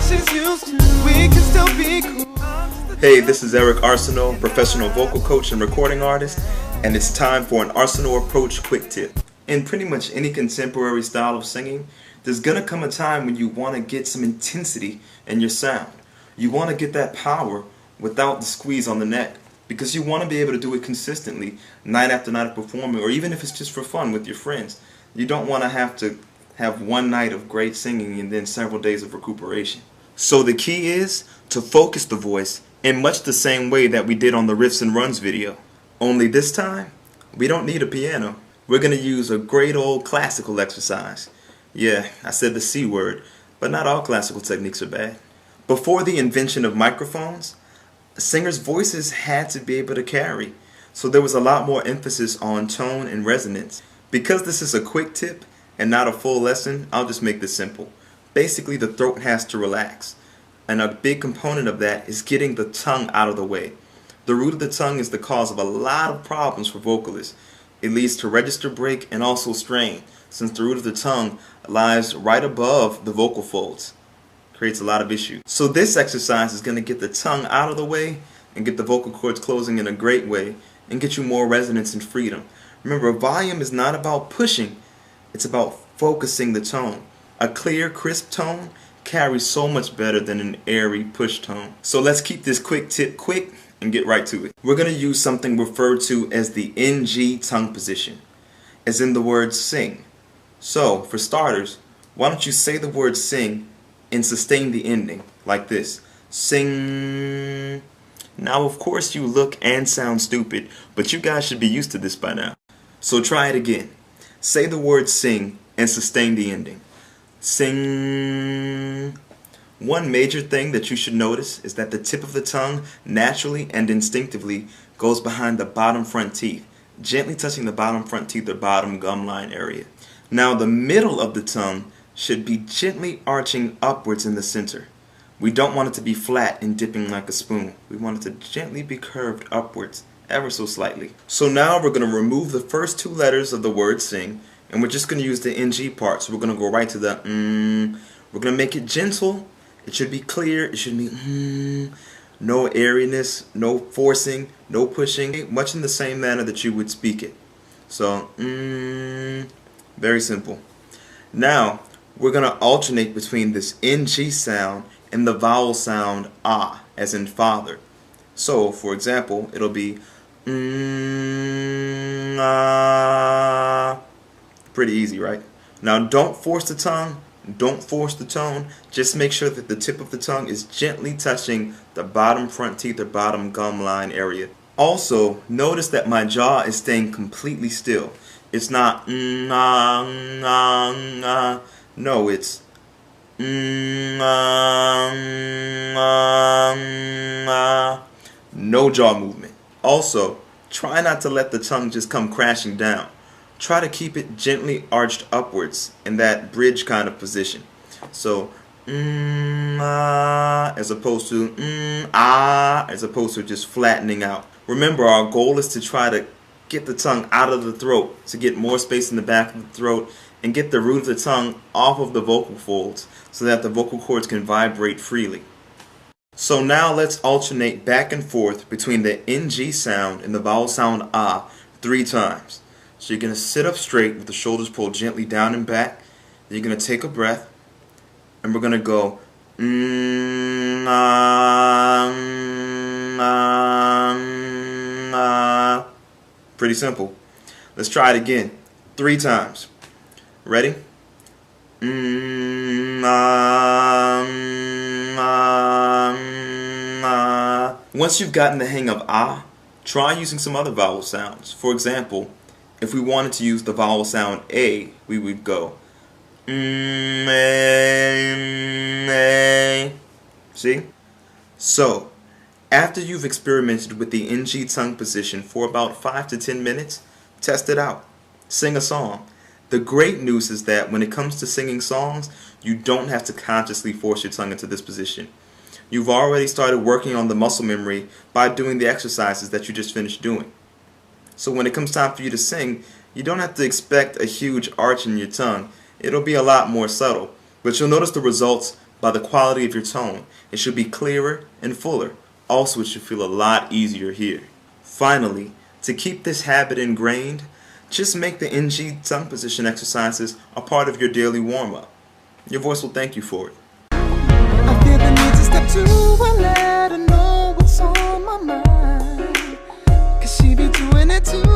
she's used to. We can still be cool. Hey, this is Eric Arsenault, professional vocal coach and recording artist, and it's time for an Arsenault Approach quick tip. In pretty much any contemporary style of singing, there's gonna come a time when you want to get some intensity in your sound. You want to get that power without the squeeze on the neck, because you want to be able to do it consistently, night after night of performing, or even if it's just for fun with your friends. You don't want to have one night of great singing and then several days of recuperation. So the key is to focus the voice in much the same way that we did on the Riffs and Runs video. Only this time, we don't need a piano. We're going to use a great old classical exercise. Yeah, I said the C word, but not all classical techniques are bad. Before the invention of microphones, singers' voices had to be able to carry, so there was a lot more emphasis on tone and resonance. Because this is a quick tip and not a full lesson, I'll just make this simple. Basically, the throat has to relax, and a big component of that is getting the tongue out of the way. The root of the tongue is the cause of a lot of problems for vocalists. It leads to register break and also strain, since the root of the tongue lies right above the vocal folds. Creates a lot of issues. So this exercise is going to get the tongue out of the way and get the vocal cords closing in a great way and get you more resonance and freedom. Remember, volume is not about pushing, it's about focusing the tone. A clear, crisp tone carries so much better than an airy push tone. So let's keep this quick tip quick and get right to it. We're going to use something referred to as the NG tongue position, as in the word sing. So, for starters, why don't you say the word sing and sustain the ending, like this. Sing. Now, of course, you look and sound stupid, but you guys should be used to this by now. So try it again. Say the word sing and sustain the ending. Sing. One major thing that you should notice is that the tip of the tongue naturally and instinctively goes behind the bottom front teeth, gently touching the bottom front teeth or bottom gum line area. Now the middle of the tongue should be gently arching upwards in the center. We don't want it to be flat and dipping like a spoon. We want it to gently be curved upwards, ever so slightly. So now we're going to remove the first two letters of the word sing, and we're just going to use the NG part. So we're going to go right to the We're going to make it gentle. It should be clear. It should be no airiness, no forcing, no pushing, much in the same manner that you would speak it. So very simple. Now we're going to alternate between this NG sound and the vowel sound ah, as in father. So for example, it'll be ah. Pretty easy, right? Now don't force the tongue. Don't force the tone. Just make sure that the tip of the tongue is gently touching the bottom front teeth or bottom gum line area. Also, notice that my jaw is staying completely still. It's not no, it's no jaw movement. Also, try not to let the tongue just come crashing down. Try to keep it gently arched upwards in that bridge kind of position. So, as opposed to as opposed to just flattening out. Remember, our goal is to try to get the tongue out of the throat, to get more space in the back of the throat, and get the root of the tongue off of the vocal folds so that the vocal cords can vibrate freely. So now let's alternate back and forth between the NG sound and the vowel sound ah 3 times. So you're going to sit up straight with the shoulders pulled gently down and back. Then you're going to take a breath, and we're going to go Pretty simple. Let's try it again 3 times. Ready? Once you've gotten the hang of ah, try using some other vowel sounds. For example, if we wanted to use the vowel sound A, we would go See? So, after you've experimented with the NG tongue position for about 5 to 10 minutes, test it out. Sing a song. The great news is that when it comes to singing songs, you don't have to consciously force your tongue into this position. You've already started working on the muscle memory by doing the exercises that you just finished doing. So when it comes time for you to sing, you don't have to expect a huge arch in your tongue. It'll be a lot more subtle, but you'll notice the results by the quality of your tone. It should be clearer and fuller. Also, it should feel a lot easier here. Finally, to keep this habit ingrained, just make the NG tongue position exercises a part of your daily warm-up. Your voice will thank you for it. I feel the need to step to and let her know what's on my mind, 'cause she be doing it too.